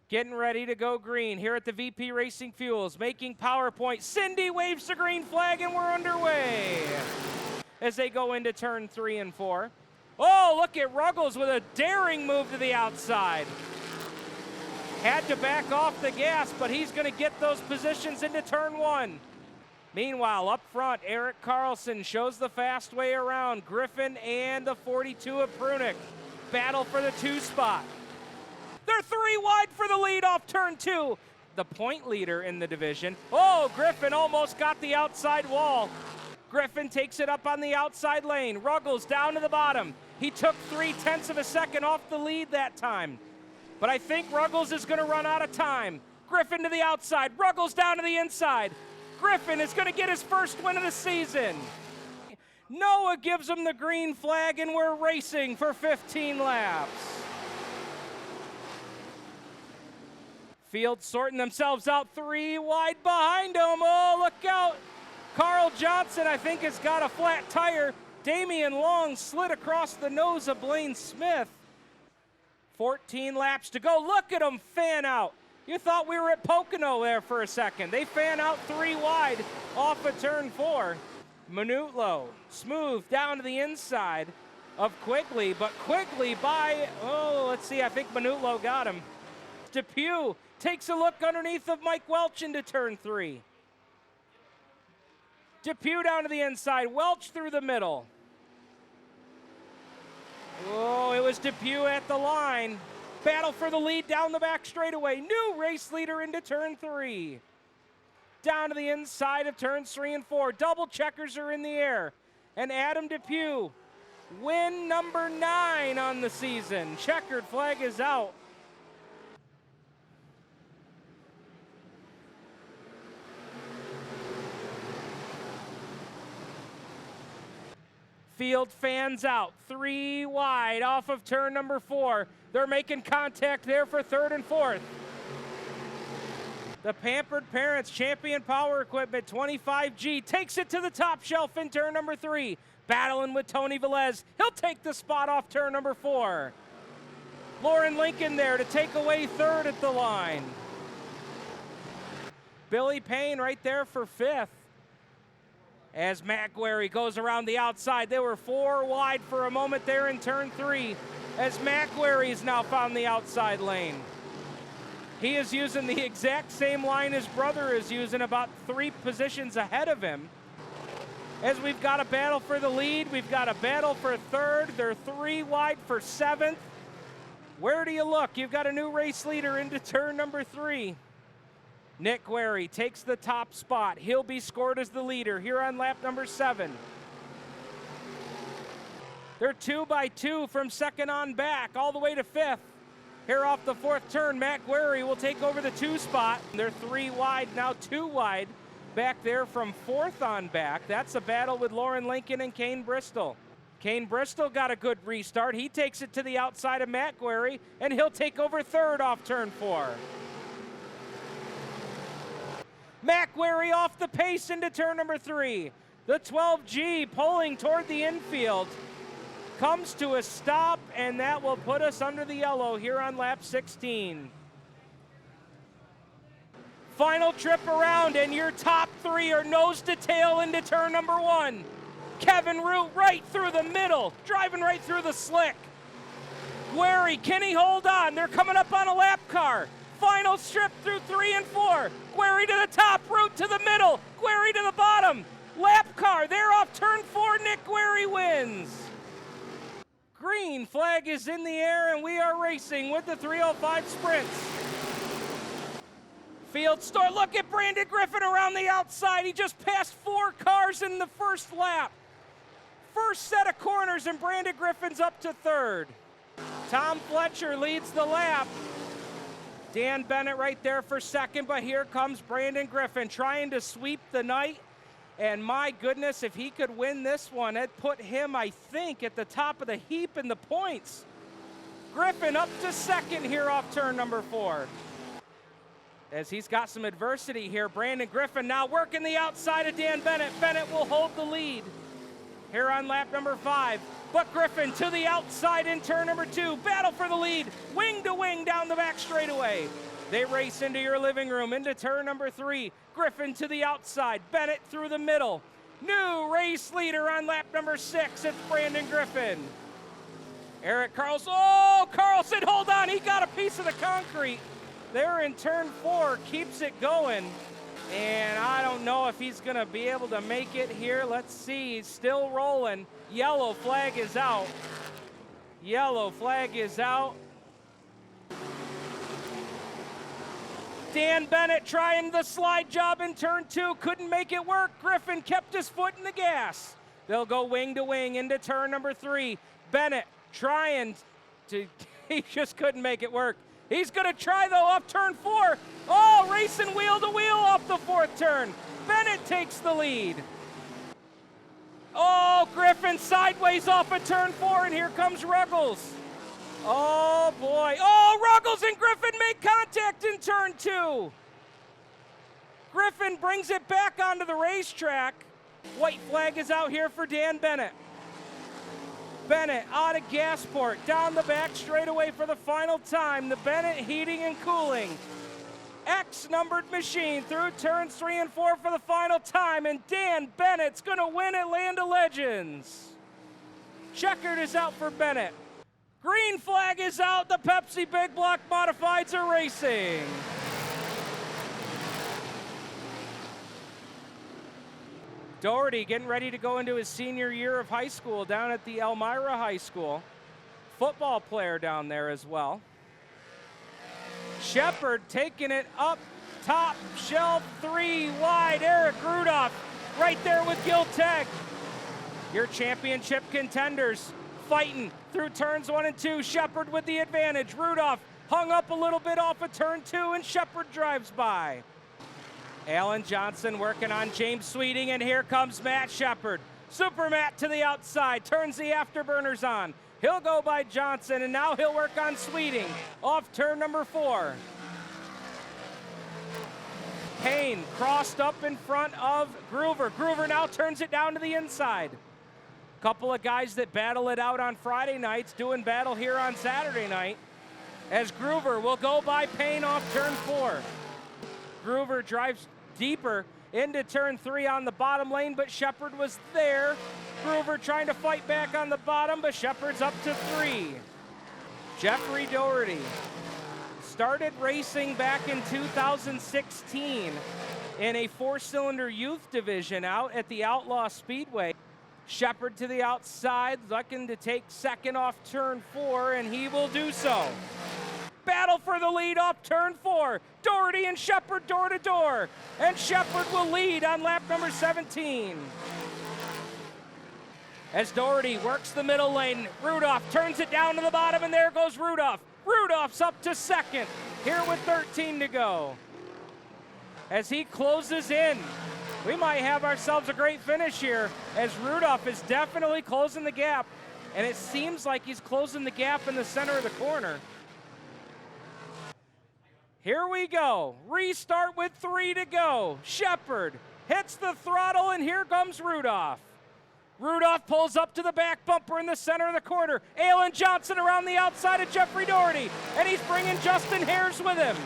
Getting ready to go green here at the VP Racing Fuels, making PowerPoint. Cindy waves the green flag and we're underway as they go into turn 3 and 4. Oh, look at Ruggles with a daring move to the outside. Had to back off the gas, but he's going to get those positions into turn 1. Meanwhile, up front, Eric Carlson shows the fast way around. Griffin and the 42 of Prunick battle for the 2 spot. They're 3 wide for the lead off turn 2. The point leader in the division. Oh, Griffin almost got the outside wall. Griffin takes it up on the outside lane. Ruggles down to the bottom. He took 0.3 of a second off the lead that time. But I think Ruggles is going to run out of time. Griffin to the outside. Ruggles down to the inside. Griffin is going to get his first win of the season. Noah gives him the green flag and we're racing for 15 laps. Field sorting themselves out 3 wide behind him. Oh, look out. Carl Johnson, I think, has got a flat tire. Damian Long slid across the nose of Blaine Smith. 14 laps to go. Look at them fan out. You thought we were at Pocono there for a second. They fan out 3 wide off of turn 4. Minutlo, smooth down to the inside of Quigley, but Quigley by, let's see, I think Minutlo got him. Depew takes a look underneath of Mike Welch into turn 3. Depew down to the inside, Welch through the middle. Oh, it was Depew at the line. Battle for the lead down the back straightaway. New race leader into turn 3. Down to the inside of turns 3 and 4. Double checkers are in the air. And Adam Depew, win number 9 on the season. Checkered flag is out. Field fans out, 3 wide off of turn number 4. They're making contact there for 3rd and 4th. The Pampered Parents Champion Power Equipment 25G takes it to the top shelf in turn number 3. Battling with Tony Velez. He'll take the spot off turn number 4. Lauren Lincoln there to take away 3rd at the line. Billy Payne right there for 5th. As Matt Guerry goes around the outside. They were 4 wide for a moment there in turn 3 as Matt Guerry has now found the outside lane. He is using the exact same line his brother is using, about 3 positions ahead of him. As we've got a battle for the lead, we've got a battle for 3rd. They're 3 wide for 7th. Where do you look? You've got a new race leader into turn number 3. Nick Guerry takes the top spot. He'll be scored as the leader here on lap number 7. They're 2 by 2 from 2nd on back all the way to 5th. Here off the 4th turn, Matt Guerry will take over the 2 spot. They're 3 wide, now 2 wide back there from 4th on back. That's a battle with Lauren Lincoln and Kane Bristol. Kane Bristol got a good restart. He takes it to the outside of Matt Guerry, and he'll take over 3rd off turn 4. Matt Guerry off the pace into turn number 3. The 12G pulling toward the infield. Comes to a stop, and that will put us under the yellow here on lap 16. Final trip around, and your top 3 are nose to tail into turn number 1. Kevin Root right through the middle, driving right through the slick. Guerry, can he hold on? They're coming up on a lap car. Final strip through 3 and 4. Guerry to the top, Root to the middle, Guerry to the bottom. Lap car, they're off turn 4, Nick Guerry wins. Green flag is in the air and we are racing with the 305 sprints. Field start, look at Brandon Griffin around the outside. He just passed 4 cars in the first lap. First set of corners and Brandon Griffin's up to 3rd. Tom Fletcher leads the lap. Dan Bennett right there for 2nd, but here comes Brandon Griffin trying to sweep the night. And my goodness, if he could win this one, it put him, I think, at the top of the heap in the points. Griffin up to 2nd here off turn number 4. As he's got some adversity here, Brandon Griffin now working the outside of Dan Bennett. Bennett will hold the lead here on lap number 5. But Griffin to the outside in turn number 2. Battle for the lead, wing to wing down the back straightaway. They race into your living room, into turn number 3. Griffin to the outside, Bennett through the middle. New race leader on lap number 6, it's Brandon Griffin. Eric Carlson, oh, Carlson, hold on, he got a piece of the concrete. There in turn 4, keeps it going. And I don't know if he's gonna be able to make it here. Let's see, he's still rolling. Yellow flag is out. Yellow flag is out. Dan Bennett trying the slide job in turn 2, couldn't make it work. Griffin kept his foot in the gas. They'll go wing to wing into turn number 3. Bennett trying to, he just couldn't make it work. He's gonna try though up turn 4. Oh, racing wheel to wheel off the 4th turn. Bennett takes the lead. Oh, Griffin sideways off of turn 4, and here comes Ruggles. Oh boy, oh, Ruggles and Griffin make contact in turn 2. Griffin brings it back onto the racetrack. White flag is out here for Dan Bennett. Bennett out of Gasport, down the back straightaway for the final time. The Bennett heating and cooling. X-numbered machine through turns 3 and 4 for the final time, and Dan Bennett's gonna win at Land of Legends. Checkered is out for Bennett. Green flag is out, the Pepsi Big Block Modifieds are racing. Doherty getting ready to go into his senior year of high school down at the Elmira High School. Football player down there as well. Sheppard taking it up top shelf 3 wide. Eric Rudolph right there with Gil Teg. Your championship contenders fighting through turns 1 and 2. Sheppard with the advantage. Rudolph hung up a little bit off of turn 2, and Sheppard drives by. Alan Johnson working on James Sweeting, and here comes Matt Sheppard. Super Matt to the outside, turns the afterburners on. He'll go by Johnson, and now he'll work on Sweeting off turn number 4. Payne crossed up in front of Groover. Groover now turns it down to the inside. Couple of guys that battle it out on Friday nights doing battle here on Saturday night, as Groover will go by Payne off turn 4. Groover drives deeper into turn 3 on the bottom lane, but Sheppard was there. Groover trying to fight back on the bottom, but Sheppard's up to 3. Jeffrey Doherty started racing back in 2016 in a 4-cylinder youth division out at the Outlaw Speedway. Sheppard to the outside, looking to take second off turn 4, and he will do so. Battle for the lead off turn 4. Doherty and Sheppard door to door, and Sheppard will lead on lap number 17. As Doherty works the middle lane, Rudolph turns it down to the bottom, and there goes Rudolph. Rudolph's up to second, here with 13 to go. As he closes in, we might have ourselves a great finish here, as Rudolph is definitely closing the gap, and it seems like he's closing the gap in the center of the corner. Here we go, restart with 3 to go. Sheppard hits the throttle, and here comes Rudolph. Rudolph pulls up to the back bumper in the center of the corner. Alan Johnson around the outside of Jeffrey Doherty, and he's bringing Justin Hares with him.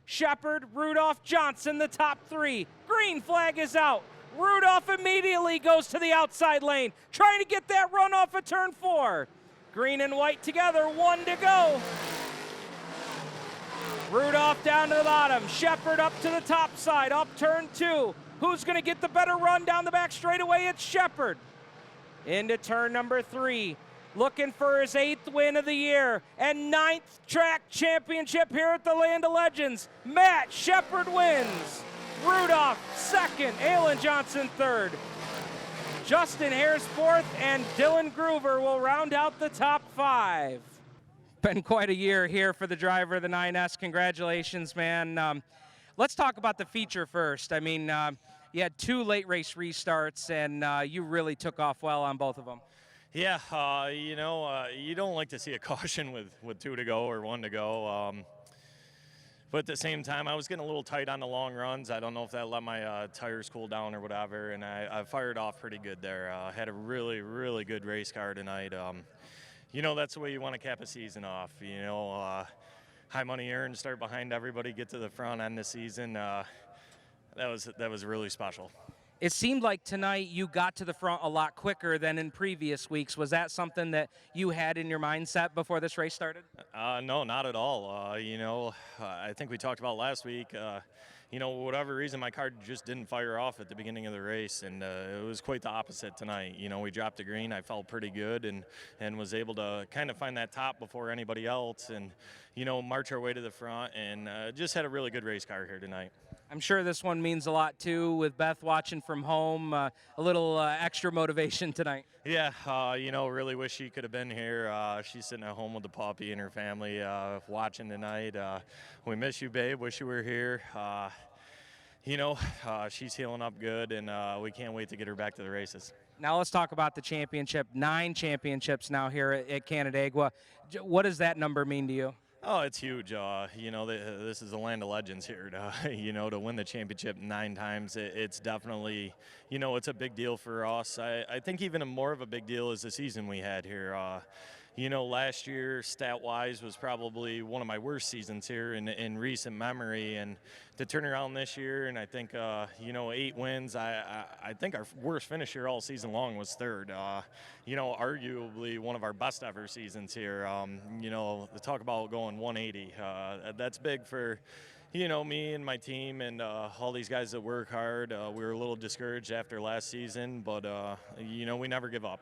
Sheppard, Rudolph, Johnson, the top 3. Green flag is out. Rudolph immediately goes to the outside lane, trying to get that run off of turn 4. Green and white together, 1 to go. Rudolph down to the bottom. Sheppard up to the top side, up turn 2. Who's going to get the better run down the back straightaway? It's Sheppard. Into turn number 3. Looking for his 8th win of the year and 9th track championship here at the Land of Legends. Matt Sheppard wins. Rudolph 2nd. Alan Johnson 3rd. Justin Hares 4th, and Dylan Groover will round out the top 5. Been quite a year here for the driver of the 9S. Congratulations, man. Let's talk about the feature first. I mean, you had 2 late race restarts, and you really took off well on both of them. Yeah, you don't like to see a caution with 2 to go or 1 to go. But at the same time, I was getting a little tight on the long runs. I don't know if that let my tires cool down or whatever, and I fired off pretty good there. Had a really, really good race car tonight. That's the way you want to cap a season off. high money earned, start behind everybody, get to the front end of the season. That was really special. It seemed like tonight you got to the front a lot quicker than in previous weeks. Was that something that you had in your mindset before this race started? No, not at all. I think we talked about last week. Whatever reason, my car just didn't fire off at the beginning of the race, and it was quite the opposite tonight. We dropped the green. I felt pretty good and was able to kind of find that top before anybody else and, march our way to the front and just had a really good race car here tonight. I'm sure this one means a lot, too, with Beth watching from home. A little extra motivation tonight. Yeah, really wish she could have been here. She's sitting at home with the puppy and her family watching tonight. We miss you, babe. Wish you were here. She's healing up good, and we can't wait to get her back to the races. Now let's talk about the championship. 9 championships now here at Canandaigua. What does that number mean to you? Oh, it's huge. This is the land of legends here. To win the championship 9 times, it's definitely, it's a big deal for us. I think even more of a big deal is the season we had here. Last year, stat-wise, was probably one of my worst seasons here in recent memory. And to turn around this year, and I think, 8 wins, I think our worst finish here all season long was 3rd. Arguably one of our best ever seasons here. To talk about going 180, that's big for, me and my team and all these guys that work hard. We were a little discouraged after last season, but, we never give up.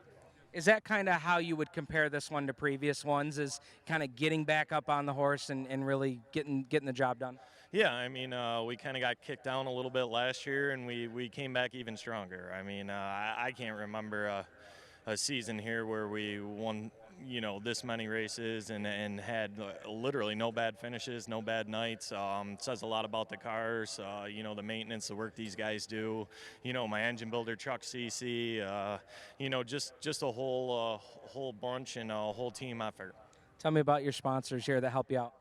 Is that kind of how you would compare this one to previous ones, is kind of getting back up on the horse and really getting the job done? Yeah, we kind of got kicked down a little bit last year, and we came back even stronger. I can't remember a season here where we won, this many races and had literally no bad finishes, no bad nights. Says a lot about the cars, the maintenance, the work these guys do. My engine builder, Chuck CC, just a whole bunch and a whole team effort. Tell me about your sponsors here that help you out.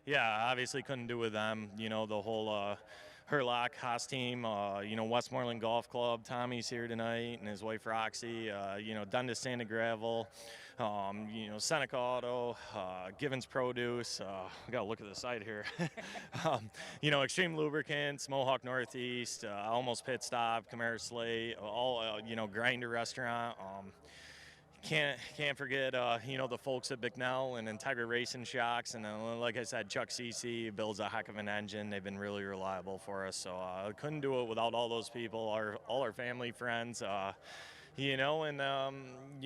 Yeah, obviously couldn't do with them. The whole Herlock Haas team, Westmoreland Golf Club. Tommy's here tonight, and his wife Roxy. Dundas Sand and Gravel. Seneca Auto, Givens Produce. We gotta look at the site here. Extreme Lubricants, Mohawk Northeast, Almost Pit Stop, Camaro Slate, all Grinder Restaurant. Can't forget, the folks at Bicknell and Integra Racing Shocks. And like I said, Chuck CC builds a heck of an engine. They've been really reliable for us. So I couldn't do it without all those people, all our family, friends, and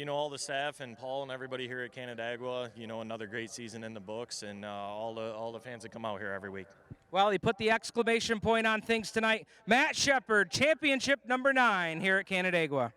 all the staff and Paul and everybody here at Canandaigua. Another great season in the books, and all the fans that come out here every week. Well, he put the exclamation point on things tonight. Matt Sheppard, championship number 9 here at Canandaigua.